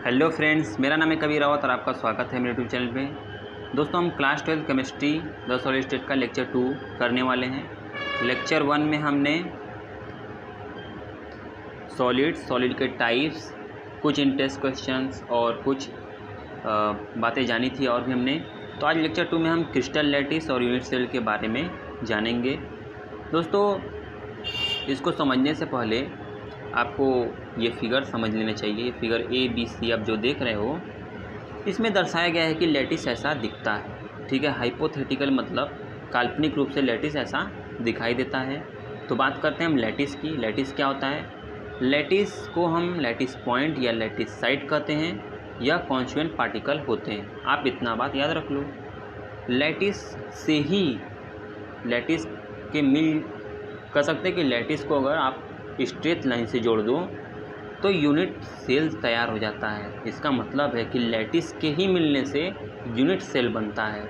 Hello friends, मेरा नाम है कबीर रावत और आपका स्वागत है मेरे यूट्यूब चैनल पे। दोस्तों, हम class 12 chemistry the solid state का लेक्चर 2 करने वाले हैं। लेक्चर 1 में हमने सॉलिड के टाइप्स, कुछ इंटरेस्ट क्वेश्चंस और कुछ बातें जानी थी और भी हमने। तो आज लेक्चर 2 में हम क्रिस्टल लैटिस और यूनिट सेल के बारे में जानेंगे। दोस्तों, इसको समझने से पहले आपको ये फिगर समझ लेना चाहिए। फिगर ABC आप जो देख रहे हो, इसमें दर्शाया गया है कि लैटिस ऐसा दिखता है। ठीक है, हाइपोथेटिकल मतलब काल्पनिक रूप से लैटिस ऐसा दिखाई देता है। तो बात करते हैं हम लैटिस की। लैटिस क्या होता है? लैटिस को हम लैटिस पॉइंट या लैटिस साइट कहते हैं या कॉन्स्टिट्यूएंट पार्टिकल होते हैं। आप इतना बात याद रख लो। लैटिस से ही लैटिस के मिल कह सकते हैं कि लैटिस को अगर आप स्ट्रेट लाइन से जोड़ दो तो यूनिट सेल तैयार हो जाता है। इसका मतलब है कि लैटिस के ही मिलने से यूनिट सेल बनता है।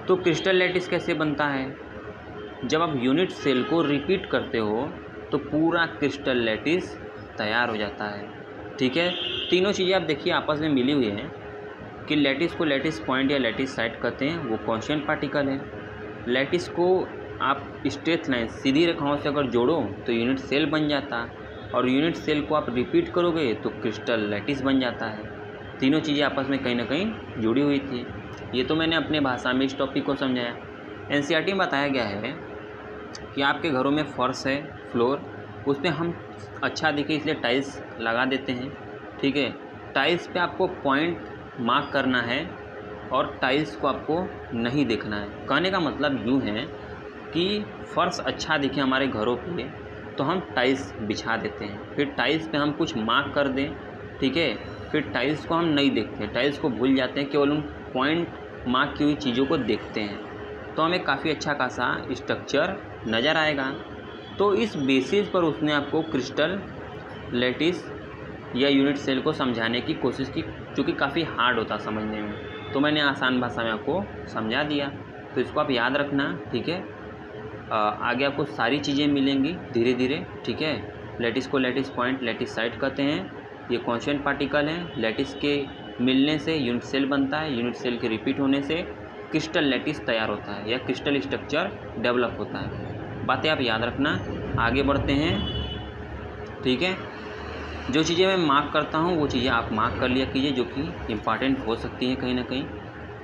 तो क्रिस्टल लैटिस कैसे बनता है? जब आप यूनिट सेल को रिपीट करते हो तो पूरा क्रिस्टल लैटिस तैयार हो जाता है। ठीक है, तीनों चीज़ें आप देखिए आपस में मिली हुई हैं कि लैटिस को लैटिस पॉइंट या लैटिस साइट कहते हैं, वो कॉन्स्टेंट पार्टिकल है। लैटिस को आप स्ट्रेट लाइन सीधी रेखाओं से अगर जोड़ो तो यूनिट सेल बन जाता, और यूनिट सेल को आप रिपीट करोगे तो क्रिस्टल लैटिस बन जाता है। तीनों चीज़ें आपस में कहीं ना कहीं जुड़ी हुई थी। ये तो मैंने अपने भाषा में इस टॉपिक को समझाया। NCERT में बताया गया है कि आपके घरों में फर्श है, फ्लोर, उस पर हम अच्छा दिखे इसलिए टाइल्स लगा देते हैं। ठीक है, टाइल्स पे आपको पॉइंट मार्क करना है और टाइल्स को आपको नहीं देखना है। कहने का मतलब यूँ है कि फ़र्श अच्छा दिखे हमारे घरों पे तो हम टाइल्स बिछा देते हैं, फिर टाइल्स पे हम कुछ मार्क कर दें। ठीक है, फिर टाइल्स को हम नहीं देखते, टाइल्स को भूल जाते हैं, केवल उन पॉइंट मार्क की हुई चीज़ों को देखते हैं तो हमें काफ़ी अच्छा खासा स्ट्रक्चर नज़र आएगा। तो इस बेसिस पर उसने आपको क्रिस्टल लैटिस या यूनिट सेल को समझाने की कोशिश की, जो कि काफ़ी हार्ड होता समझने में। तो मैंने आसान भाषा में आपको समझा दिया, तो इसको आप याद रखना। ठीक है, आगे आपको सारी चीज़ें मिलेंगी धीरे धीरे। ठीक है, लैटिस को लैटिस पॉइंट लैटिस साइट कहते हैं, ये कॉन्स्टेंट पार्टिकल हैं। लैटिस के मिलने से यूनिट सेल बनता है, यूनिट सेल के रिपीट होने से क्रिस्टल लैटिस तैयार होता है या क्रिस्टल स्ट्रक्चर डेवलप होता है। बातें आप याद रखना। आगे बढ़ते हैं। ठीक है, जो चीज़ें मैं मार्क करता हूँ वो चीज़ें आप मार्क कर लिया कीजिए, जो कि इम्पॉर्टेंट हो सकती हैं कहीं ना कहीं।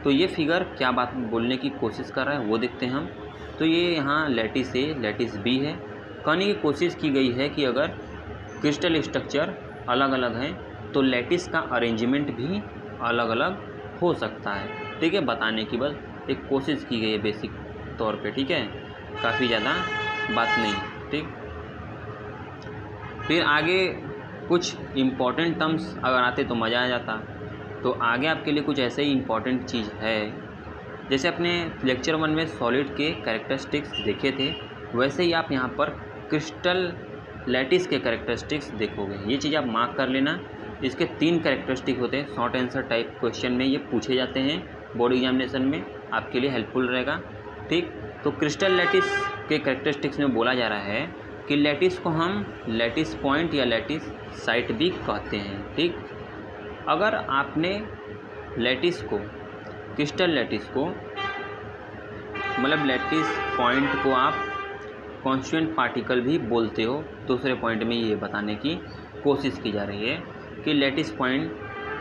तो ये फिगर क्या बात बोलने की कोशिश कर रहा है वो देखते हैं हम। तो ये यहाँ लैटिस A लैटिस B है। कहने की कोशिश की गई है कि अगर क्रिस्टल स्ट्रक्चर अलग अलग हैं तो लैटिस का अरेंजमेंट भी अलग अलग हो सकता है। ठीक है, बताने की बस एक कोशिश की गई है बेसिक तौर पे। ठीक है, काफ़ी ज़्यादा बात नहीं। ठीक, फिर आगे कुछ इम्पॉर्टेंट टर्म्स अगर आते तो मज़ा आ जाता। तो आगे आपके लिए कुछ ऐसे ही इम्पॉर्टेंट चीज़ है, जैसे अपने लेक्चर 1 में सॉलिड के कैरेक्टरिस्टिक्स देखे थे, वैसे ही आप यहाँ पर क्रिस्टल लैटिस के कैरेक्टरिस्टिक्स देखोगे। ये चीज़ आप मार्क कर लेना। इसके 3 कैरेक्टरिस्टिक होते हैं। शॉर्ट आंसर टाइप क्वेश्चन में ये पूछे जाते हैं, बोर्ड एग्जामिनेशन में आपके लिए हेल्पफुल रहेगा। ठीक, तो क्रिस्टल लैटिस के कैरेक्टरिस्टिक्स में बोला जा रहा है कि लैटिस को हम लैटिस पॉइंट या लैटिस साइट भी कहते हैं। ठीक, अगर आपने लैटिस को क्रिस्टल लैटिस को मतलब लैटिस पॉइंट को आप कॉन्स्टिट्यूएंट पार्टिकल भी बोलते हो। दूसरे पॉइंट में ये बताने की कोशिश की जा रही है कि लैटिस पॉइंट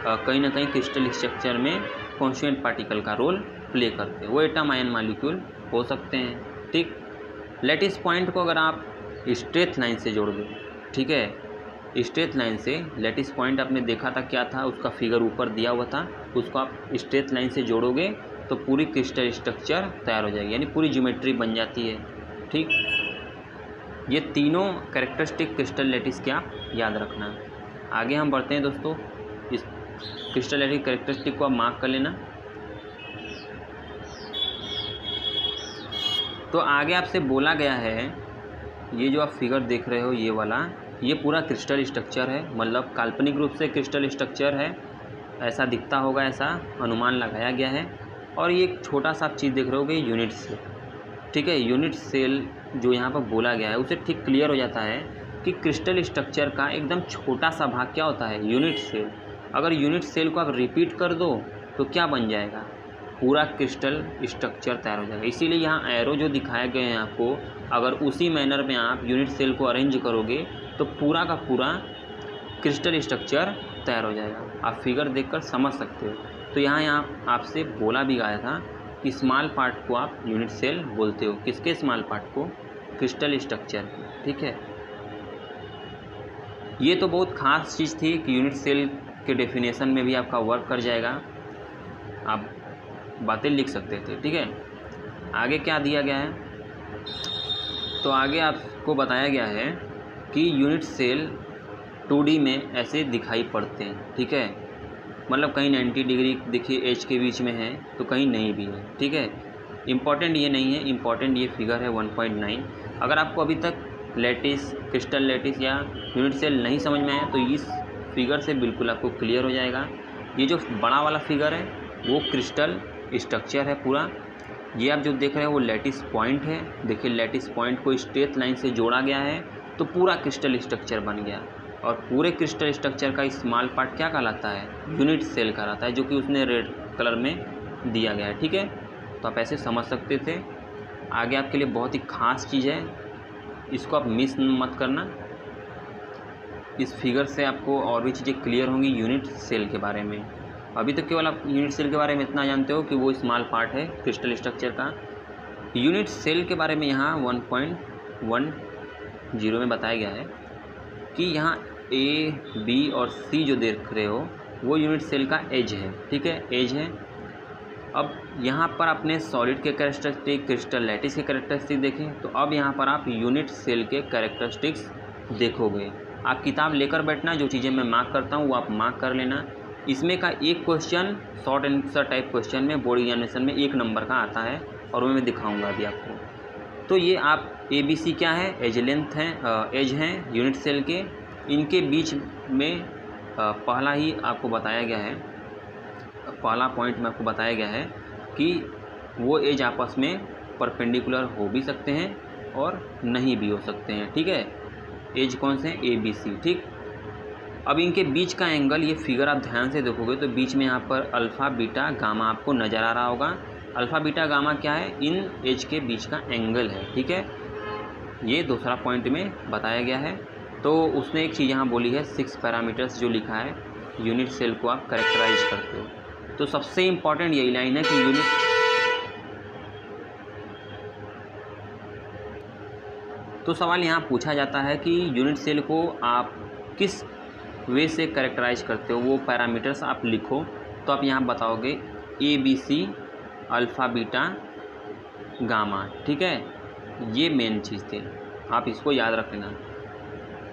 कहीं ना कहीं क्रिस्टल स्ट्रक्चर में कॉन्स्टिट्यूएंट पार्टिकल का रोल प्ले करते हैं। वो एटम आयन मॉलिक्यूल हो सकते हैं। ठीक, लैटिस पॉइंट को अगर आप स्ट्रेट लाइन से जोड़ दो, ठीक है, स्ट्रेट लाइन से लैटिस पॉइंट आपने देखा था क्या था, उसका फिगर ऊपर दिया हुआ था, उसको आप स्ट्रेट लाइन से जोड़ोगे तो पूरी क्रिस्टल स्ट्रक्चर तैयार हो जाएगी, यानी पूरी ज्योमेट्री बन जाती है। ठीक, ये तीनों कैरेक्टरिस्टिक क्रिस्टल लैटिस के आप याद रखना। आगे हम बढ़ते हैं दोस्तों। इस क्रिस्टल लैटिस कैरेक्टरिस्टिक को आप मार्क कर लेना। तो आगे आपसे बोला गया है, ये जो आप फिगर देख रहे हो ये वाला, ये पूरा क्रिस्टल स्ट्रक्चर है, मतलब काल्पनिक रूप से क्रिस्टल स्ट्रक्चर है, ऐसा दिखता होगा, ऐसा अनुमान लगाया गया है। और ये एक छोटा सा आप चीज़ देख रहे होगे यूनिट सेल। ठीक है, यूनिट सेल जो यहाँ पर बोला गया है उसे ठीक क्लियर हो जाता है कि क्रिस्टल स्ट्रक्चर का एकदम छोटा सा भाग क्या होता है, यूनिट सेल। अगर यूनिट सेल को आप रिपीट कर दो तो क्या बन जाएगा, पूरा क्रिस्टल स्ट्रक्चर तैयार हो जाएगा। इसीलिए यहाँ एरो जो दिखाए गए हैं आपको, अगर उसी मैनर में आप यूनिट सेल को अरेंज करोगे तो पूरा का पूरा क्रिस्टल स्ट्रक्चर तैयार हो जाएगा। आप फिगर देखकर समझ सकते हो। तो यहाँ आपसे बोला भी गया था कि स्मॉल पार्ट को आप यूनिट सेल बोलते हो। किसके स्मॉल पार्ट को? Crystal structure. ठीक है, ये तो बहुत ख़ास चीज़ थी कि यूनिट सेल के डेफिनेशन में भी आपका वर्क कर जाएगा, आप बातें लिख सकते थे। ठीक है, आगे क्या दिया गया है? तो आगे आपको बताया गया है कि यूनिट सेल 2D में ऐसे दिखाई पड़ते हैं। ठीक है, मतलब कहीं 90 डिग्री देखिए एज के बीच में है तो कहीं नहीं भी है। ठीक है, इम्पॉर्टेंट ये नहीं है, इम्पॉर्टेंट ये फिगर है 1.9। अगर आपको अभी तक लैटिस, क्रिस्टल लैटिस या यूनिट सेल नहीं समझ में आया तो इस फिगर से बिल्कुल आपको क्लियर हो जाएगा। ये जो बड़ा वाला फिगर है वो क्रिस्टल स्ट्रक्चर है पूरा। ये आप जो देख रहे हैं वो लैटिस पॉइंट है। देखिए लैटिस पॉइंट को स्ट्रेट लाइन से जोड़ा गया है तो पूरा क्रिस्टल स्ट्रक्चर बन गया। और पूरे क्रिस्टल स्ट्रक्चर का स्मॉल पार्ट क्या कहलाता है? यूनिट सेल कहलाता है, जो कि उसने रेड कलर में दिया गया है। ठीक है, तो आप ऐसे समझ सकते थे। आगे आपके लिए बहुत ही ख़ास चीज़ है, इसको आप मिस मत करना। इस फिगर से आपको और भी चीज़ें क्लियर होंगी यूनिट सेल के बारे में। अभी तक केवल आप यूनिट सेल के बारे में इतना जानते हो कि वो स्मॉल पार्ट है क्रिस्टल स्ट्रक्चर का। यूनिट सेल के बारे में यहाँ 1.10 में बताया गया है कि यहाँ A, B और C जो देख रहे हो वो यूनिट सेल का एज है। ठीक है, एज है। अब यहाँ पर आपने सॉलिड के कैरेक्टरिस्टिक, क्रिस्टल लैटिस के कैरेक्टरिस्टिक देखें, तो अब यहाँ पर आप यूनिट सेल के कैरेक्टरिस्टिक्स देखोगे। आप किताब लेकर बैठना, जो चीज़ें मैं मार्क करता हूँ वो आप मार्क कर लेना। इसमें का एक question short answer type question में बोर्ड एग्जामिनेशन में 1 नंबर का आता है और वो मैं दिखाऊंगा अभी आपको। तो ये आप ABC क्या है? एज लेंथ है, एज हैं यूनिट सेल के। इनके बीच में पहला ही आपको बताया गया है, पहला पॉइंट में आपको बताया गया है कि वो एज आपस में परपेंडिकुलर हो भी सकते हैं और नहीं भी हो सकते हैं। ठीक है, एज कौन से हैं? ABC। ठीक, अब इनके बीच का एंगल, ये फिगर आप ध्यान से देखोगे तो बीच में यहाँ पर अल्फ़ा, बीटा, गामा आपको नज़र आ रहा होगा। अल्फ़ा, बीटा, गामा क्या है? इन एज के बीच का एंगल है। ठीक है, ये दूसरा पॉइंट में बताया गया है। तो उसने एक चीज़ यहाँ बोली है 6 पैरामीटर्स जो लिखा है यूनिट सेल को आप कैरेक्टराइज करते हो। तो सबसे इम्पॉर्टेंट यही लाइन है कि तो सवाल यहाँ पूछा जाता है कि यूनिट सेल को आप किस वे से कैरेक्टराइज करते हो, वो पैरामीटर्स आप लिखो। तो आप यहाँ बताओगे ABC, अल्फ़ा, बीटा, गामा। ठीक है, ये मेन चीज़ थे, आप इसको याद रख लेना।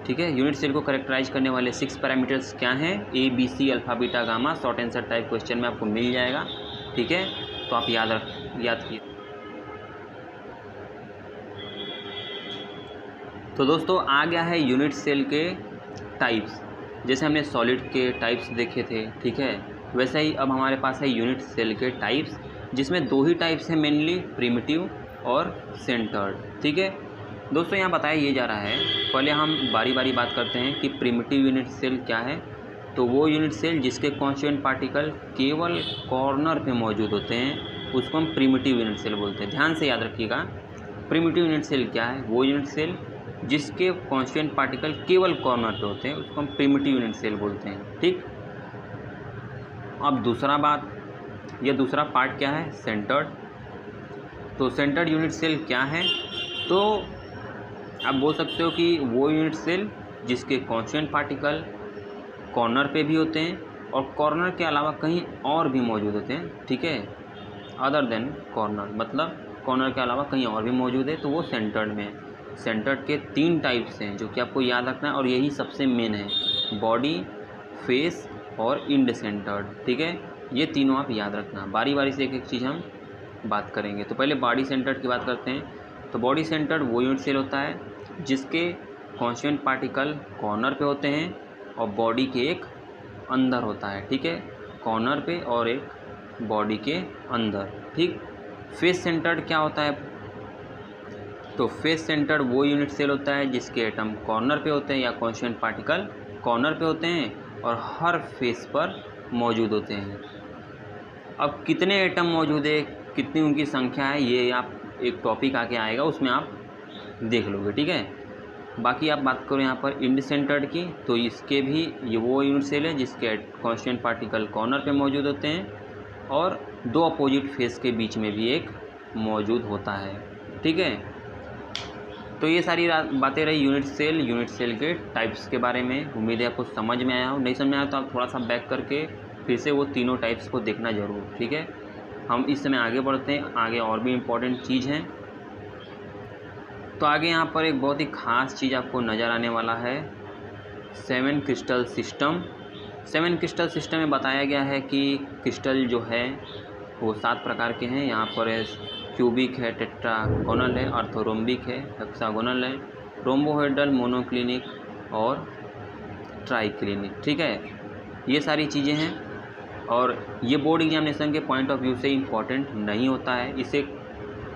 ठीक है, यूनिट सेल को कैरेक्टराइज करने वाले 6 पैरामीटर्स क्या हैं? ABC, alpha, beta, gamma. Short answer type question में आपको मिल जाएगा। ठीक है, तो आप याद कीजिए। तो दोस्तों आ गया है यूनिट सेल के टाइप्स। जैसे हमने सॉलिड के टाइप्स देखे थे, ठीक है, वैसे ही अब हमारे पास है यूनिट सेल के टाइप्स, जिसमें 2 ही टाइप्स हैं मेनली, प्रिमिटिव और सेंटर्ड। ठीक है दोस्तों, यहाँ बताया ये जा रहा है, पहले हम बारी बारी बात करते हैं कि प्रिमिटिव यूनिट सेल क्या है। तो वो यूनिट सेल जिसके कॉन्स्टिट्यूएंट पार्टिकल केवल कॉर्नर पे मौजूद होते हैं उसको हम प्रिमिटिव यूनिट सेल बोलते हैं। ध्यान से याद रखिएगा, प्रिमिटिव यूनिट सेल क्या है? वो यूनिट सेल जिसके कॉन्स्टिट्यूएंट पार्टिकल केवल कॉर्नर पे होते हैं उसको हम प्रिमिटिव यूनिट सेल बोलते हैं। ठीक, अब दूसरा पार्ट क्या है? सेंटर्ड। तो सेंटर्ड यूनिट सेल क्या है? तो आप बोल सकते हो कि वो यूनिट सेल जिसके कॉन्स्टिट्यूएंट पार्टिकल कॉर्नर पे भी होते हैं और कॉर्नर के अलावा कहीं और भी मौजूद होते हैं। ठीक है, अदर देन कॉर्नर, मतलब कॉर्नर के अलावा कहीं और भी मौजूद है, तो वो सेंटर्ड में है। सेंटर्ड के 3 टाइप्स हैं जो कि आपको याद रखना है और यही सबसे मेन है, बॉडी, फेस और इंड सेंटर्ड। ठीक है, ये तीनों आप याद रखना। बारी बारी से एक एक चीज़ हम बात करेंगे। तो पहले बॉडी सेंटर्ड की बात करते हैं। तो बॉडी सेंटर्ड वो यूनिट सेल होता है जिसके कॉन्स्टिट्यूएंट पार्टिकल कॉर्नर पे होते हैं और बॉडी के एक अंदर होता है। ठीक है, कॉर्नर पे और एक बॉडी के अंदर। ठीक, फेस सेंटर्ड क्या होता है? तो फेस सेंटर्ड वो यूनिट सेल होता है जिसके एटम कॉर्नर पे होते हैं या कॉन्स्टिट्यूएंट पार्टिकल कॉर्नर पे होते हैं और हर फेस पर मौजूद होते हैं। अब कितने एटम मौजूद है, कितनी उनकी संख्या है, ये आप एक टॉपिक आके आएगा, उसमें आप देख लोगे, ठीक है। बाकी आप बात करो यहाँ पर इंड सेंटर्ड की, तो इसके भी ये वो यूनिट सेल है जिसके कांस्टेंट पार्टिकल कॉर्नर पे मौजूद होते हैं और दो अपोजिट फेस के बीच में भी एक मौजूद होता है, ठीक है। तो ये सारी बातें रही यूनिट सेल के टाइप्स के बारे में। उम्मीद है आपको समझ में आया हो, नहीं समझ में आया तो आप थोड़ा सा बैक करके फिर से वो तीनों टाइप्स को देखना ज़रूर, ठीक है। हम इस समय आगे बढ़ते हैं, आगे और भी इम्पोर्टेंट चीज़ हैं। तो आगे यहाँ पर एक बहुत ही ख़ास चीज़ आपको नज़र आने वाला है, 7 क्रिस्टल सिस्टम। 7 क्रिस्टल सिस्टम में बताया गया है कि क्रिस्टल जो है वो 7 प्रकार के हैं। यहाँ पर क्यूबिक है, टेट्रागोनल है, ऑर्थोरोम्बिक है, हेक्सागोनल है, रोम्बोहेड्रल, मोनोक्लिनिक और ट्राइक्लिनिक, ठीक है। ये सारी चीज़ें हैं और ये बोर्ड एग्जामिनेशन के पॉइंट ऑफ व्यू से इम्पॉर्टेंट नहीं होता है। इसे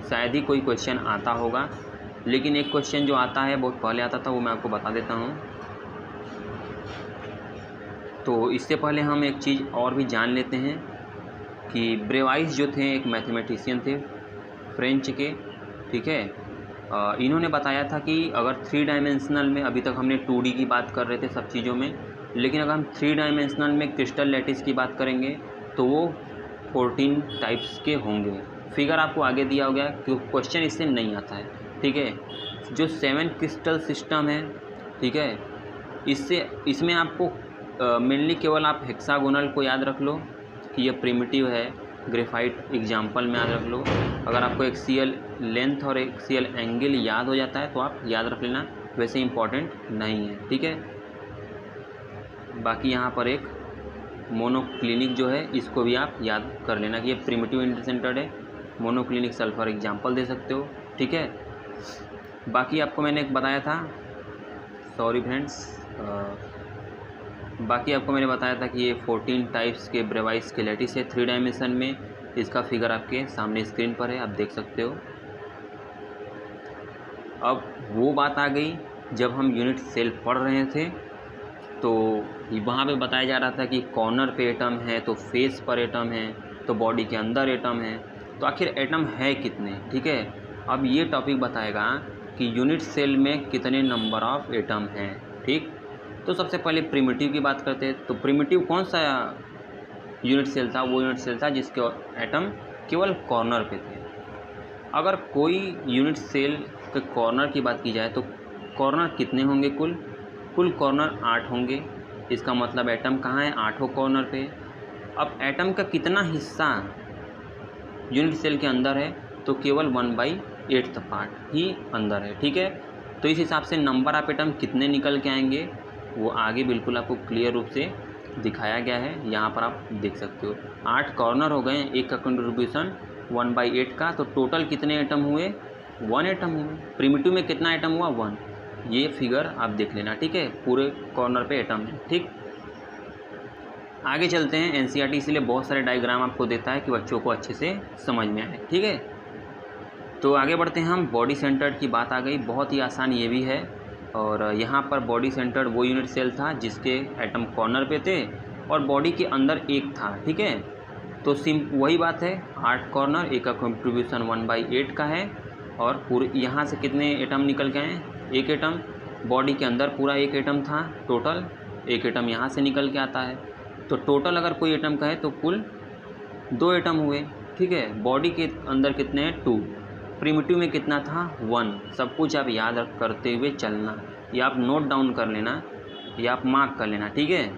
शायद ही कोई क्वेश्चन आता होगा, लेकिन एक क्वेश्चन जो आता है, बहुत पहले आता था, वो मैं आपको बता देता हूँ। तो इससे पहले हम एक चीज़ और भी जान लेते हैं कि ब्रेवाइस जो थे एक मैथमेटिशियन थे फ्रेंच के, ठीक है। इन्होंने बताया था कि अगर 3 डायमेंशनल में, अभी तक हमने 2D की बात कर रहे थे सब चीज़ों में, लेकिन अगर हम 3 डायमेंशनल में क्रिस्टल लैटिस की बात करेंगे तो वो 14 टाइप्स के होंगे। फिगर आपको आगे दिया हो गया, क्योंकि क्वेश्चन इससे नहीं आता है, ठीक है। जो 7 क्रिस्टल सिस्टम है, ठीक है, इसमें आपको मेनली केवल आप हेक्सागोनल को याद रख लो कि ये प्रिमिटिव है, ग्रेफाइट एग्जाम्पल में याद रख लो। अगर आपको एक्सियल लेंथ और एक्सियल एंगल याद हो जाता है तो आप याद रख लेना, वैसे इंपॉर्टेंट नहीं है, ठीक है। बाकी यहाँ पर एक मोनोक्लिनिक जो है, इसको भी आप याद कर लेना कि ये प्रिमिटिव इंड सेंटर्ड है। मोनोक्लिनिक सल्फर एग्जाम्पल दे सकते हो, ठीक है। बाकी आपको मैंने एक बताया था, सॉरी फ्रेंड्स, बाकी आपको मैंने बताया था कि ये 14 टाइप्स के ब्रेवाइस के लैटिस है 3 डायमेंशन में। इसका फिगर आपके सामने स्क्रीन पर है, आप देख सकते हो। अब वो बात आ गई जब हम यूनिट सेल पढ़ रहे थे, तो वहाँ पे बताया जा रहा था कि कॉर्नर पे एटम है, तो फेस पर एटम है, तो बॉडी के अंदर एटम है, तो आखिर एटम है कितने, ठीक है। अब ये टॉपिक बताएगा कि यूनिट सेल में कितने नंबर ऑफ एटम हैं, ठीक। तो सबसे पहले प्रिमिटिव की बात करते हैं। तो प्रिमिटिव कौन सा यूनिट सेल था? वो यूनिट सेल था जिसके एटम केवल कॉर्नर पे थे। अगर कोई यूनिट सेल के कॉर्नर की बात की जाए तो कॉर्नर कितने होंगे? कुल कॉर्नर 8 होंगे। इसका मतलब एटम कहाँ है? 8 कॉर्नर पे। अब एटम का कितना हिस्सा यूनिट सेल के अंदर है? तो केवल 1/8 पार्ट ही अंदर है, ठीक है। तो इस हिसाब से नंबर ऑफ एटम कितने निकल के आएंगे वो आगे बिल्कुल आपको क्लियर रूप से दिखाया गया है, यहाँ पर आप देख सकते हो। 8 कॉर्नर हो गए, एक का कंट्रीब्यूशन 1/8 का, तो टोटल कितने एटम हुए? 1 एटम हुए। प्रिमिटिव में कितना एटम हुआ? 1। ये फिगर आप देख लेना, ठीक है। पूरे कॉर्नर पे एटम है, ठीक। आगे चलते हैं। एनसीईआरटी इसलिए बहुत सारे डायग्राम आपको देता है कि बच्चों को अच्छे से समझ में आए, ठीक है। तो आगे बढ़ते हैं हम। बॉडी सेंटर्ड की बात आ गई, बहुत ही आसान ये भी है। और यहाँ पर बॉडी सेंटर्ड वो यूनिट सेल था जिसके एटम कॉर्नर पे थे और बॉडी के अंदर एक था, ठीक है। तो वही बात है, 8 कॉर्नर, एक का कंट्रीब्यूशन 1/8 का है और पूरे यहाँ से कितने एटम निकल के आए? 1 एटम। बॉडी के अंदर पूरा 1 एटम था टोटल, 1 एटम यहाँ से निकल के आता है। तो टोटल अगर कोई एटम का है तो कुल 2 एटम हुए, ठीक है। बॉडी के अंदर कितने हैं? 2। प्रिमिटिव में कितना था? 1। सब कुछ आप याद करते हुए चलना, या आप नोट डाउन कर लेना या आप मार्क कर लेना, ठीक है।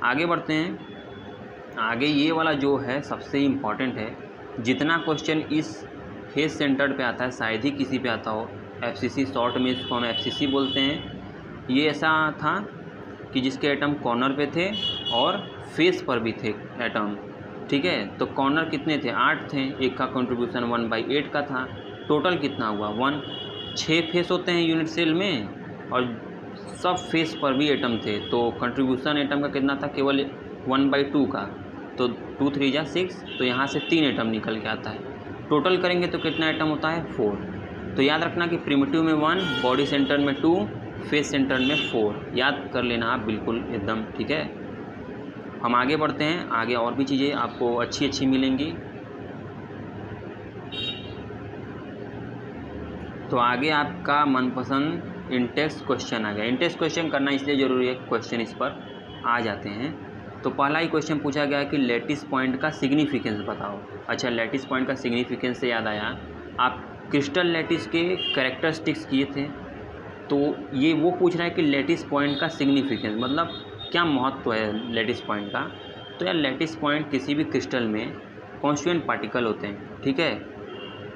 आगे बढ़ते हैं। आगे ये वाला जो है सबसे इम्पॉर्टेंट है। जितना क्वेश्चन इस फेस सेंटर्ड पे आता है शायद ही किसी पे आता हो। एफसीसी शॉर्ट में इसको हम एफसीसी बोलते हैं। ये ऐसा था कि जिसके एटम कॉर्नर पे थे और फेस पर भी थे एटम, ठीक है। तो कॉर्नर कितने थे? 8 थे, एक का कंट्रीब्यूशन 1/8 का था। टोटल कितना हुआ? 1। 6 फेस होते हैं यूनिट सेल में और सब फेस पर भी एटम थे, तो कंट्रीब्यूशन एटम का कितना था? केवल 1/2 का। तो 2 3 जा 6, तो यहाँ से 3 एटम निकल के आता है। टोटल करेंगे तो कितना एटम होता है? 4। तो याद रखना कि प्रिमिटिव में 1, बॉडी सेंटर में 2, फेस सेंटर्ड में 4 याद कर लेना आप बिल्कुल एकदम, ठीक है। हम आगे बढ़ते हैं, आगे और भी चीज़ें आपको अच्छी मिलेंगी। तो आगे आपका मनपसंद इंटेक्स क्वेश्चन आ गया। इंटेक्स क्वेश्चन करना इसलिए ज़रूरी है, क्वेश्चन इस पर आ जाते हैं। तो पहला ही क्वेश्चन पूछा गया कि लैटिस पॉइंट का सिग्निफिकेंस बताओ। अच्छा, लैटिस पॉइंट का सिग्निफिकेंस से याद आया, आप क्रिस्टल लैटिस के कैरेक्टरिस्टिक्स किए थे, तो ये वो पूछ रहा है कि लैटिस पॉइंट का सिग्निफिकेंस मतलब क्या महत्व है लैटिस पॉइंट का। तो यार लैटिस पॉइंट किसी भी क्रिस्टल में कॉन्स्टिट्यूएंट पार्टिकल होते हैं, ठीक है,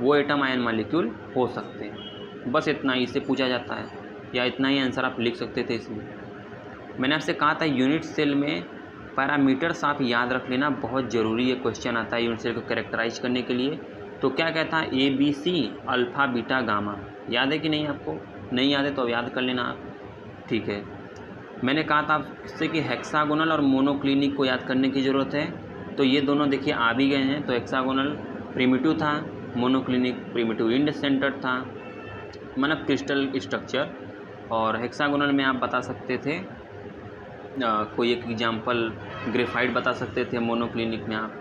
वो एटम आयन मॉलिक्यूल हो सकते हैं। बस इतना ही इससे पूछा जाता है, या इतना ही आंसर आप लिख सकते थे इसमें। मैंने आपसे कहा था यूनिट सेल में पैरामीटर्स आप याद रख लेना, बहुत ज़रूरी है, क्वेश्चन आता है यूनिट सेल को कैरेक्टराइज करने के लिए। तो क्या कहता है, ABC अल्फ़ा बीटा गामा, याद है कि नहीं आपको? नहीं याद है तो अब याद कर लेना आप, ठीक है। मैंने कहा था आपसे कि हेक्सागोनल और मोनोक्लिनिक को याद करने की ज़रूरत है, तो ये दोनों देखिए आ भी गए हैं। तो हेक्सागोनल प्रिमिटिव था, मोनोक्लिनिक प्रिमिटिव इंड सेंटर्ड था, मतलब क्रिस्टल स्ट्रक्चर। और हेक्सागोनल में आप बता सकते थे कोई एक एग्जांपल ग्रेफाइट बता सकते थे, मोनोक्लिनिक में आप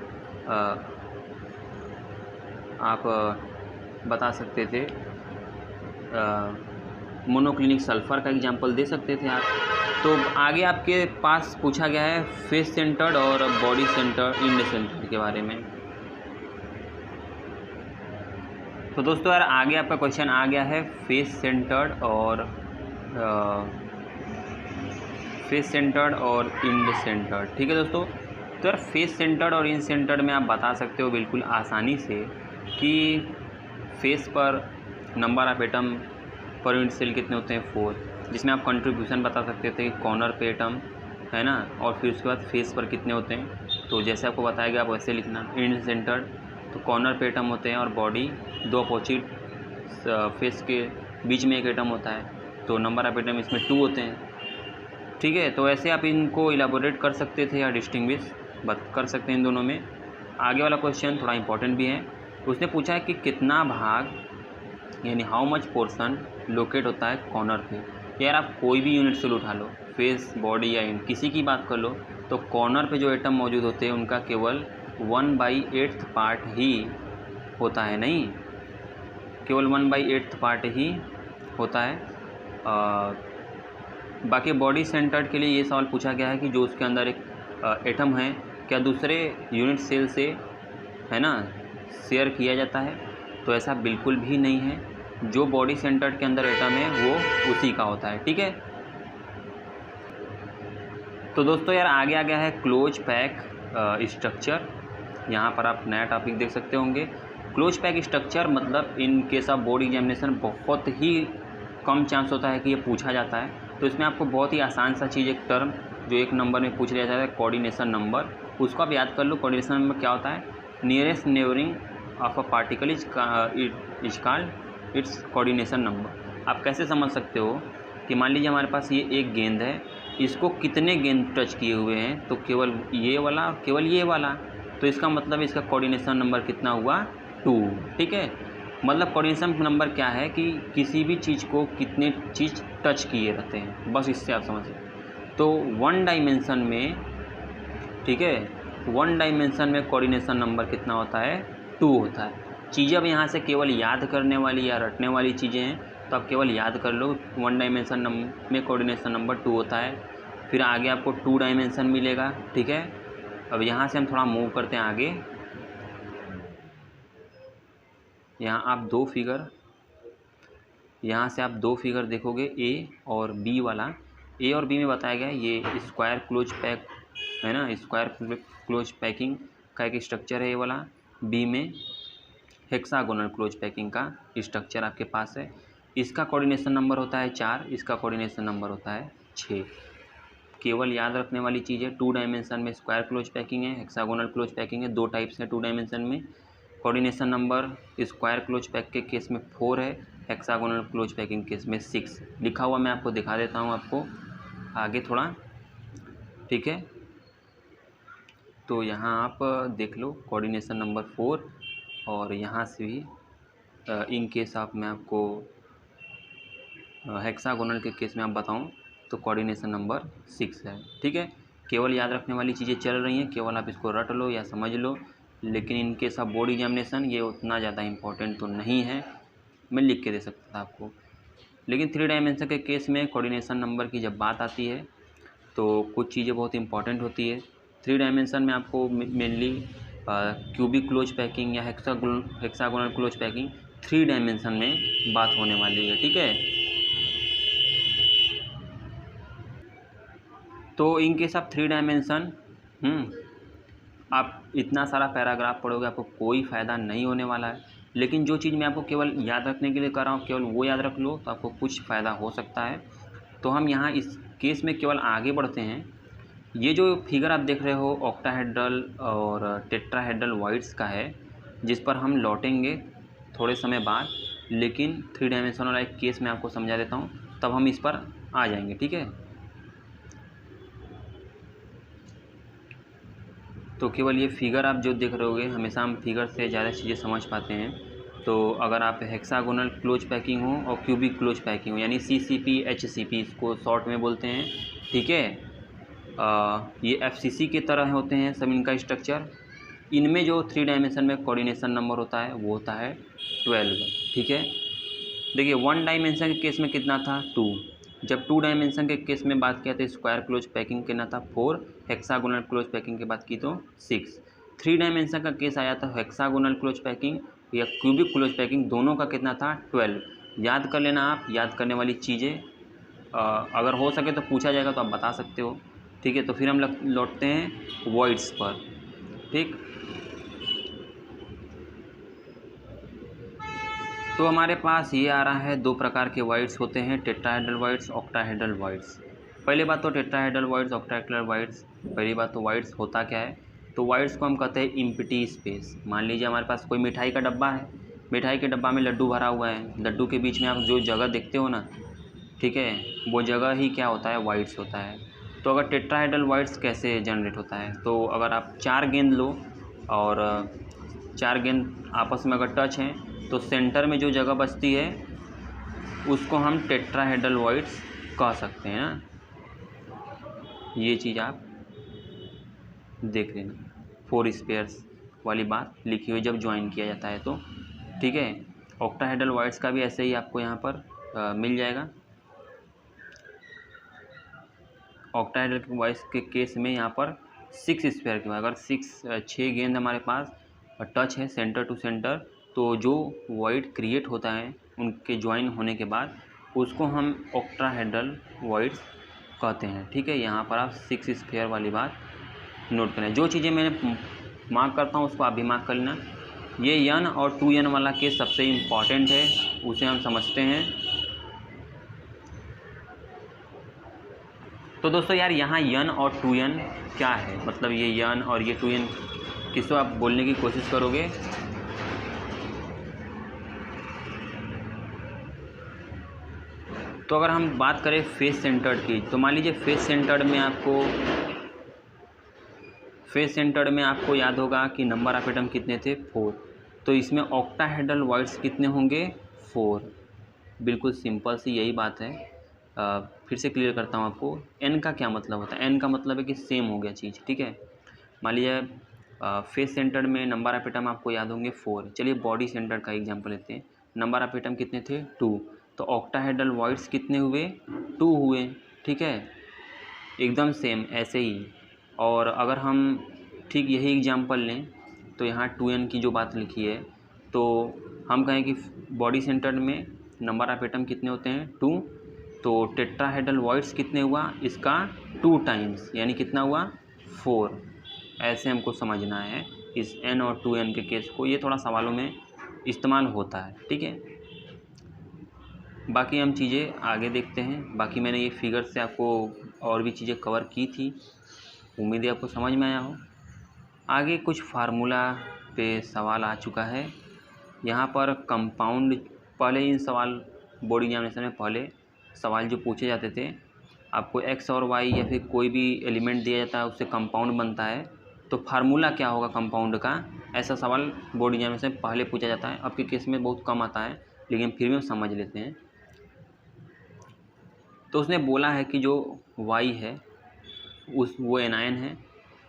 बता सकते थे मोनोक्लिनिक सल्फ़र का एग्जांपल दे सकते थे आप। तो आगे आपके पास पूछा गया है फेस सेंटर्ड और बॉडी सेंटर्ड इंड सेंटर्ड के बारे में। तो दोस्तों यार आगे आपका क्वेश्चन आ गया है फेस सेंटर्ड और इंड सेंटर्ड, ठीक है दोस्तों। तो यार फेस सेंटर्ड और इंड सेंटर्ड में आप बता सकते हो बिल्कुल आसानी से कि फेस पर number of atom per unit cell कितने होते हैं, 4, जिसमें आप कंट्रीब्यूशन बता सकते थे कॉर्नर पे एटम है ना, और फिर उसके बाद फेस पर कितने होते हैं, तो जैसे आपको बताया गया आप वैसे लिखना। इंड सेंटर्ड तो कॉर्नर पे एटम होते हैं और बॉडी दो अपोजिट फेस के बीच में एक एटम होता है, तो नंबर ऑफ एटम इसमें 2 होते हैं, ठीक है। तो ऐसे आप इनको इलाबोरेट कर सकते थे या डिस्टिंग्विश कर सकते हैं इन दोनों में। आगे वाला क्वेश्चन थोड़ा इंपॉर्टेंट भी है, उसने पूछा है कि कितना भाग यानी हाउ मच पोर्शन लोकेट होता है कॉर्नर पे। यार आप कोई भी यूनिट सेल उठा लो, फेस बॉडी या इंड, किसी की बात कर लो, तो कॉर्नर पे जो एटम मौजूद होते हैं उनका केवल 1/8 पार्ट ही होता है, नहीं केवल 1/8 पार्ट ही होता है। बाकी बॉडी सेंटर्ड के लिए ये सवाल पूछा गया है कि जो उसके अंदर एक एटम है क्या दूसरे यूनिट सेल से है ना शेयर किया जाता है, तो ऐसा बिल्कुल भी नहीं है। जो बॉडी सेंटर्ड के अंदर एटम है वो उसी का होता है, ठीक है। तो दोस्तों यार आगे आ गया है क्लोज पैक स्ट्रक्चर। यहाँ पर आप नया टॉपिक देख सकते होंगे। क्लोज पैक स्ट्रक्चर मतलब in case of board examination बहुत ही कम चांस होता है कि ये पूछा जाता है, तो इसमें आपको बहुत ही आसान सा चीज़, एक टर्म जो एक नंबर में पूछ लिया जाता है, कोऑर्डिनेशन नंबर, उसको आप याद कर लो। कोऑर्डिनेशन नंबर क्या होता है, nearest neighbouring of a particle is called its coordination number. आप कैसे समझ सकते हो कि मान लीजिए हमारे पास ये एक गेंद है, इसको कितने गेंद टच किए हुए हैं, तो केवल ये वाला और केवल ये वाला, तो इसका मतलब इसका कोऑर्डिनेशन नंबर कितना हुआ, 2, ठीक है। मतलब कोऑर्डिनेशन नंबर क्या है कि किसी भी चीज़ को कितने चीज़ टच किए रहते हैं, बस इससे आप समझ सकते। तो 1 डायमेंशन में, ठीक है, 1 डायमेंशन में कोऑर्डिनेशन नंबर कितना होता है, 2 होता है। चीज़ें अब यहाँ से केवल याद करने वाली या रटने वाली चीज़ें हैं, तो आप केवल याद कर लो 1 डायमेंशन में कोऑर्डिनेशन नंबर 2 होता है। फिर आगे आपको 2 डायमेंशन मिलेगा, ठीक है। अब यहाँ से हम थोड़ा मूव करते हैं आगे। यहाँ आप दो फिगर देखोगे, ए और बी वाला। ए और बी में बताया गया है ये स्क्वायर क्लोज पैक है ना, स्क्वायर क्लोज पैकिंग का एक स्ट्रक्चर है ये वाला। बी में हेक्सागोनल क्लोज पैकिंग का स्ट्रक्चर आपके पास है। इसका कोऑर्डिनेशन नंबर होता है 4, इसका कोऑर्डिनेशन नंबर होता है 6। केवल याद रखने वाली चीज़ है, 2 डायमेंशन में स्क्वायर क्लोज पैकिंग है, हेक्सागोनल क्लोज पैकिंग है, 2 टाइप्स हैं 2 डायमेंशन में। Coordination number square close pack के केस में 4 है, हेक्सागोनल क्लोज पैकिंग केस में 6 लिखा हुआ मैं आपको दिखा देता हूँ आपको आगे थोड़ा, ठीक है। तो यहाँ आप देख लो कोऑर्डिनेशन नंबर 4, और यहाँ से भी इन केस आप मैं आपको हेक्सागोनल के केस में आप बताऊं तो कोऑर्डिनेशन नंबर 6 है। ठीक है, केवल याद रखने वाली चीज़ें चल रही हैं, केवल आप इसको रट लो या समझ लो, लेकिन in case of board examination ये उतना ज़्यादा इम्पोर्टेंट तो नहीं है, मैं लिख के दे सकता था आपको। लेकिन 3 डायमेंशन के केस में कोऑर्डिनेशन नंबर की जब बात आती है तो कुछ चीज़ें बहुत इंपॉर्टेंट होती है। 3 डायमेंशन में आपको मेनली क्यूबिक क्लोज पैकिंग या हेक्सागोनल क्लोज पैकिंग 3 डायमेंशन में बात होने वाली है। ठीक है, तो इन केस ऑफ 3 डायमेंशन आप इतना सारा पैराग्राफ पढ़ोगे आपको कोई फ़ायदा नहीं होने वाला है। लेकिन जो चीज़ मैं आपको केवल याद रखने के लिए कर रहा हूँ, केवल वो याद रख लो तो आपको कुछ फ़ायदा हो सकता है। तो हम यहाँ इस केस में केवल आगे बढ़ते हैं। ये जो फिगर आप देख रहे हो ऑक्टाहेड्रल और टेट्राहेड्रल वॉइड्स का है, जिस पर हम लौटेंगे थोड़े समय बाद, लेकिन 3 डायमेंशन वाला एक केस मैं आपको समझा देता हूँ, तब हम इस पर आ जाएंगे। ठीक है, तो केवल ये फिगर आप जो देख रहे होगे, हमेशा हम फिगर से ज़्यादा चीज़ें समझ पाते हैं। तो अगर आप हेक्सागोनल क्लोज पैकिंग हो और क्यूबिक क्लोज पैकिंग हो, यानी CCP HCP इसको शॉर्ट में बोलते हैं। ठीक है, ये FCC के तरह होते हैं सब इनका स्ट्रक्चर। इनमें जो 3 डायमेंशन में कोऑर्डिनेशन नंबर होता है वो होता है 12। ठीक है, देखिए 1 डायमेंशन के केस में कितना था 2, जब 2 डायमेंशन के केस में बात किया तो स्क्वायर क्लोज पैकिंग कितना था 4, हेक्सागोनल क्लोज पैकिंग की बात की तो 6। 3 डायमेंशन का केस आया था हेक्सागोनल क्लोज पैकिंग या क्यूबिक क्लोज पैकिंग, दोनों का कितना था 12। याद कर लेना आप, याद करने वाली चीज़ें अगर हो सके तो पूछा जाएगा तो आप बता सकते हो। ठीक है, तो फिर हम लौटते हैं वॉइड्स पर। ठीक, तो हमारे पास ये आ रहा है 2 प्रकार के वॉइड्स होते हैं, टेट्राहेड्रल वॉइड्स, ऑक्टाहेड्रल वॉइड्स। पहली बात तो टेट्राहेड्रल वॉइड्स, ऑक्टाहेड्रल वॉइड्स। पहली बात तो वॉइड्स होता क्या है, तो वॉइड्स को हम कहते हैं एम्प्टी स्पेस। मान लीजिए हमारे पास कोई मिठाई का डब्बा है, मिठाई के डब्बा में लड्डू भरा हुआ है, लड्डू के बीच में आप जो जगह देखते हो ना, ठीक है, वो जगह ही क्या होता है, वॉइड्स होता है। तो अगर टेट्राहेड्रल वॉइड्स कैसे जनरेट होता है, तो अगर आप 4 गेंद लो और 4 गेंद आपस में अगर टच हैं तो सेंटर में जो जगह बचती है उसको हम टेट्राहेड्रल वॉइड्स कह सकते हैं ना। ये चीज़ आप देख लेना, 4 स्पेयर्स वाली बात लिखी हुई जब ज्वाइन किया जाता है तो। ठीक है, ऑक्टाहेड्रल वॉइड्स का भी ऐसे ही आपको यहाँ पर मिल जाएगा। ऑक्टाहेड्रल वॉइड्स के केस में यहाँ पर 6 स्पेयर के बाद अगर 6 गेंद हमारे पास टच है सेंटर टू सेंटर, तो जो वॉइड क्रिएट होता है उनके ज्वाइन होने के बाद उसको हम ऑक्टाहेड्रल वॉइड्स कहते हैं। ठीक है, यहाँ पर आप 6 स्फीयर वाली बात नोट करें। जो चीज़ें मैंने मार्क करता हूँ उसको आप भी मार्क कर लेना। ये n और 2n वाला केस सबसे इम्पॉर्टेंट है, उसे हम समझते हैं। तो दोस्तों यार यहाँ n और 2n क्या है, मतलब ये n और ये 2n किसको आप बोलने की कोशिश करोगे। तो अगर हम बात करें फेस सेंटर्ड की, तो मान लीजिए फेस सेंटर्ड में आपको याद होगा कि नंबर ऑफ एटम कितने थे 4, तो इसमें ऑक्टाहेड्रल वॉइड्स कितने होंगे 4। बिल्कुल सिंपल सी यही बात है। फिर से क्लियर करता हूँ आपको, n का क्या मतलब होता है। n का मतलब है कि सेम हो गया चीज़। ठीक है, मान लीजिए फेस सेंटर्ड में नंबर ऑफ एटम आपको याद होंगे 4। चलिए बॉडी सेंटर्ड का एग्जांपल लेते हैं, नंबर ऑफ एटम कितने थे 2, तो ऑक्टाहेड्रल वॉइड्स कितने हुए 2 हुए। ठीक है, एकदम सेम ऐसे ही। और अगर हम ठीक यही एग्जांपल लें तो यहाँ 2n की जो बात लिखी है, तो हम कहें कि बॉडी सेंटर्ड में नंबर ऑफ एटम कितने होते हैं 2, तो टेट्राहेड्रल वॉइड्स कितने हुआ इसका 2 टाइम्स, यानी कितना हुआ 4। ऐसे हमको समझना है इस n और 2n के केस को, ये थोड़ा सवालों में इस्तेमाल होता है। ठीक है, बाकी हम चीज़ें आगे देखते हैं। बाकी मैंने ये फिगर से आपको और भी चीज़ें कवर की थी, उम्मीद है आपको समझ में आया हो। आगे कुछ फार्मूला पे सवाल आ चुका है यहाँ पर। कंपाउंड, पहले इन सवाल बोर्ड एग्जामिनेशन में पहले सवाल जो पूछे जाते थे, आपको x और y या फिर कोई भी एलिमेंट दिया जाता है उससे कंपाउंड बनता है, तो फार्मूला क्या होगा कंपाउंड का, ऐसा सवाल बोर्ड एग्जामिनेशन में पहले पूछा जाता है। अब के केस में बहुत कम आता है, लेकिन फिर भी हम समझ लेते हैं। तो उसने बोला है कि जो Y है वो एनायन है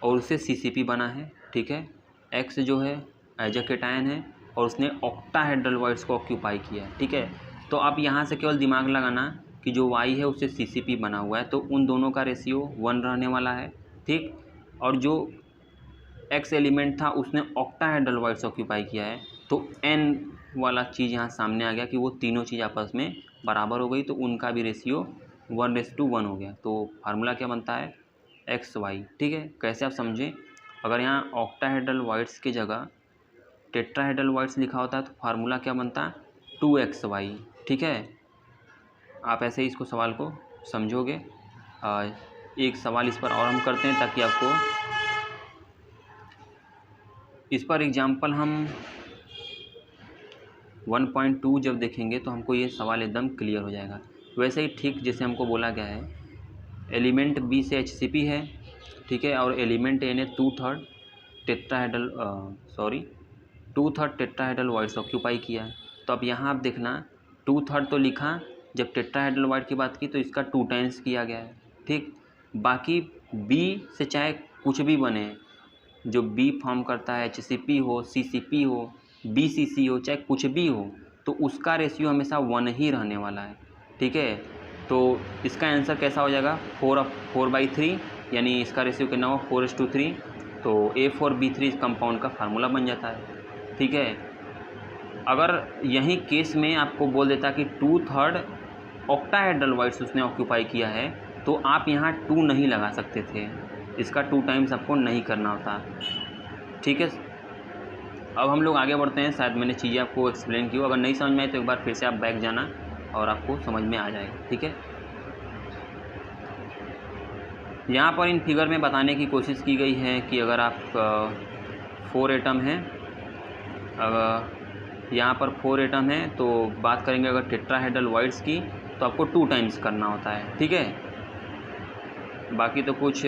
और उससे CCP बना है, ठीक है। X जो है एज अ केटायन है और उसने ऑक्टाहेड्रल वॉइड्स को ऑक्यूपाई किया है, ठीक है। तो आप यहाँ से केवल दिमाग लगाना कि जो Y है उससे CCP बना हुआ है, तो उन दोनों का रेशियो 1 रहने वाला है, ठीक। और जो X एलिमेंट था उसने ऑक्टाहेड्रल वॉइड्स ऑक्यूपाई किया है, तो N वाला चीज़ यहाँ सामने आ गया कि वो तीनों चीज़ आपस में बराबर हो गई, तो उनका भी रेशियो 1:1 हो गया। तो फार्मूला क्या बनता है, XY, ठीक है। कैसे आप समझें, अगर यहाँ ऑक्टाहेड्रल वॉइड्स की जगह टेट्राहेड्रल वॉइड्स लिखा होता है तो फार्मूला क्या बनता, 2XY, ठीक है। आप ऐसे ही इसको सवाल को समझोगे। एक सवाल इस पर और हम करते हैं ताकि आपको इस पर एग्जाम्पल हम 1.2 जब देखेंगे तो हमको ये सवाल एकदम क्लियर हो जाएगा। वैसे ही ठीक जैसे हमको बोला गया है, एलिमेंट B से HCP है, ठीक है, और एलिमेंट A ने 2/3 टेट्राहेड्रल वॉइड्स ऑक्यूपाई किया। तो अब यहाँ आप देखना 2/3 तो लिखा, जब टेट्राहेड्रल वॉइड की बात की तो इसका 2 टाइम्स किया गया है, ठीक। बाकी B से चाहे कुछ भी बने, जो B फॉर्म करता है, HCP हो, CCP हो, BCC हो, चाहे कुछ भी हो, तो उसका रेशियो हमेशा 1 ही रहने वाला है, ठीक है। तो इसका आंसर कैसा हो जाएगा, 4/3, यानी इसका रेशियो कितना हो, 4:3। तो A4B3 कंपाउंड का फार्मूला बन जाता है, ठीक है। अगर यही केस में आपको बोल देता कि 2/3 ऑक्टाहेड्रल वॉइड्स उसने ऑक्यूपाई किया है, तो आप यहाँ 2 नहीं लगा सकते थे, इसका 2 टाइम्स आपको नहीं करना होता, ठीक है। अब हम लोग आगे बढ़ते हैं। शायद मैंने चीज़ें आपको एक्सप्लेन की हो, अगर नहीं समझ में आए तो एक बार फिर से आप बैक जाना और आपको समझ में आ जाएगा, ठीक है। यहाँ पर इन फिगर में बताने की कोशिश की गई है कि अगर आप 4 एटम हैं, यहाँ पर 4 एटम हैं, तो बात करेंगे अगर टेट्राहेड्रल वॉइड्स की तो आपको 2 टाइम्स करना होता है, ठीक है। बाकी तो कुछ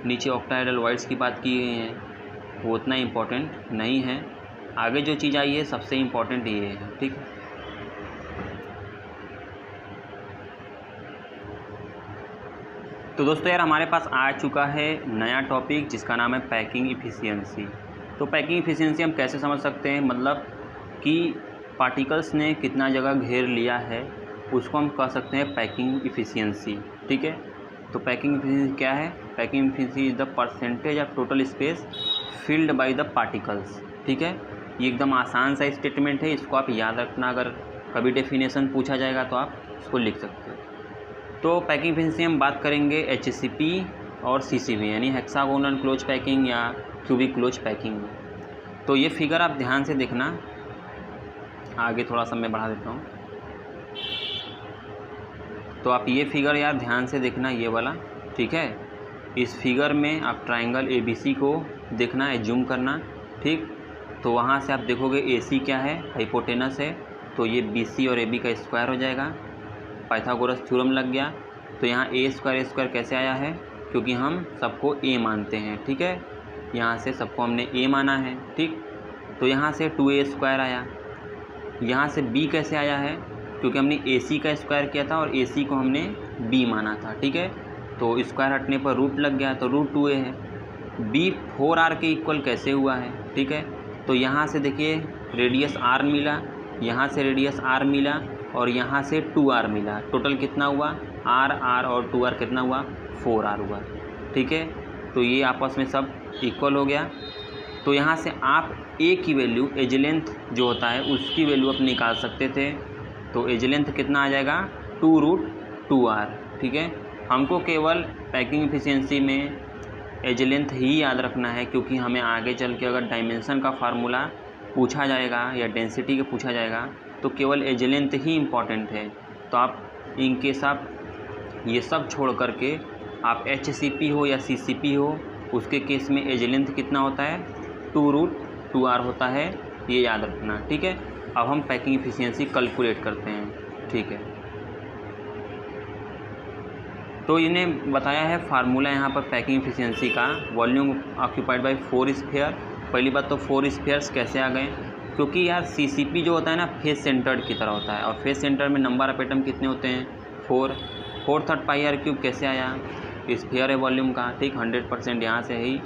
नीचे ऑक्टाहेड्रल वॉइड्स की बात की गई है, वो उतना इम्पोर्टेंट नहीं है। आगे जो चीज़ आई है सबसे इम्पोर्टेंट ये है, ठीक है। तो दोस्तों यार हमारे पास आ चुका है नया टॉपिक जिसका नाम है पैकिंग इफ़िशियंसी। तो पैकिंग इफ़िशियंसी हम कैसे समझ सकते हैं, मतलब कि पार्टिकल्स ने कितना जगह घेर लिया है उसको हम कह सकते हैं पैकिंग इफ़िशियंसी, ठीक है। तो पैकिंग इफ़िशियंसी क्या है, packing efficiency is the percentage of total space filled by the particles, ठीक है। ये एकदम आसान सा स्टेटमेंट है, इसको आप याद रखना, अगर कभी डेफिनेशन पूछा जाएगा तो आप इसको लिख सकते हो। तो पैकिंग इफ़िशियंसी हम बात करेंगे HCP और CCP, यानी हेक्सागोनल क्लोज पैकिंग या क्यूबिक क्लोज पैकिंग में। तो ये फिगर आप ध्यान से देखना, आगे थोड़ा सा मैं बढ़ा देता हूँ। तो आप ये फिगर यार ध्यान से देखना, ये वाला, ठीक है। इस फिगर में आप ट्राइंगल ABC को देखना है, जूम करना, ठीक। तो वहाँ से आप देखोगे AC क्या है, हाइपोटेनस है, तो ये BC और AB का स्क्वायर हो जाएगा, पाइथागोरस थ्योरम लग गया। तो यहाँ A² कैसे आया है, क्योंकि हम सबको A मानते हैं, ठीक है। यहाँ से सबको हमने A माना है, ठीक। तो यहाँ से 2A² आया। यहाँ से B कैसे आया है, क्योंकि हमने AC का स्क्वायर किया था और AC को हमने B माना था, ठीक है। तो स्क्वायर हटने पर रूट लग गया, तो √2A है। B 4R के इक्वल कैसे हुआ है, ठीक है। तो यहाँ से देखिए रेडियस R मिला, यहाँ से रेडियस R मिला और यहाँ से 2R मिला, टोटल कितना हुआ, R और 2R कितना हुआ, 4R हुआ, ठीक है। तो ये आपस में सब इक्वल हो गया। तो यहाँ से आप A की वैल्यू, एज लेंथ जो होता है उसकी वैल्यू आप निकाल सकते थे। तो एज लेंथ कितना आ जाएगा, 2√2R, ठीक है। हमको केवल पैकिंग इफ़िशियंसी में एज लेंथ ही याद रखना है, क्योंकि हमें आगे चल के अगर डायमेंशन का फार्मूला पूछा जाएगा या डेंसिटी का पूछा जाएगा तो केवल एज लेंथ ही इम्पॉर्टेंट है। तो आप इनकेस आप ये सब छोड़ करके आप HCP हो या CCP हो, उसके केस में एज लेंथ कितना होता है, 2√2R होता है, ये याद रखना, ठीक है। अब हम पैकिंग इफ़िशियंसी कैलकुलेट करते हैं, ठीक है। तो इन्हें बताया है फार्मूला यहाँ पर पैकिंग इफ़िशियंसी का, वॉल्यूम ऑक्यूपाइड बाय 4 स्फीयर। पहली बात तो 4 स्फीयर्स कैसे आ गए, क्योंकि यार CCP जो होता है ना फेस सेंटर्ड की तरह होता है, और फेस सेंटर में नंबर ऑफ एटम कितने होते हैं, 4। 4/3 पाई आर क्यूब कैसे आया, स्फीयर है वॉल्यूम का, ठीक, 100% यहाँ से ही।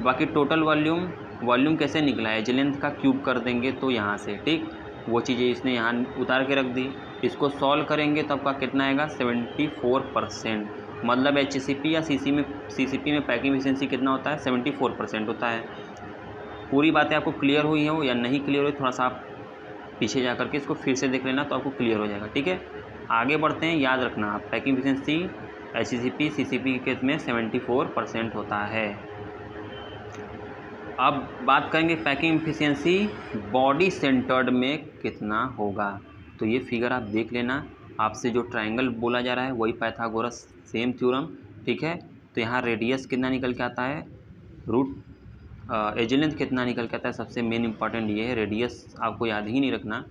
बाकी टोटल वॉल्यूम कैसे निकला है, एज लेंथ का क्यूब कर देंगे तो यहाँ से, ठीक, वो चीज़ें इसने यहाँ उतार के रख दी। इसको सॉल्व करेंगे तो आपका कितना आएगा, 74%। मतलब HCP या CCP में पैकिंग एफिशिएंसी कितना होता है, 74% होता है। पूरी बातें आपको क्लियर हुई हो या नहीं क्लियर हुई, थोड़ा सा आप पीछे जा करके इसको फिर से देख लेना तो आपको क्लियर हो जाएगा, ठीक है। आगे बढ़ते हैं, याद रखना आप, पैकिंग एफिशिएंसी HCP CCP के केस में 74% होता है। अब बात करेंगे पैकिंग एफिशिएंसी बॉडी सेंटर्ड में कितना होगा। तो ये फिगर आप देख लेना, आपसे जो ट्रायंगल बोला जा रहा है वही पाइथागोरस सेम थ्योरम, ठीक है। तो यहाँ रेडियस कितना निकल के आता है, एज लेंथ कितना निकल के आता है, सबसे मेन इंपॉर्टेंट ये है, रेडियस आपको याद ही नहीं रखना।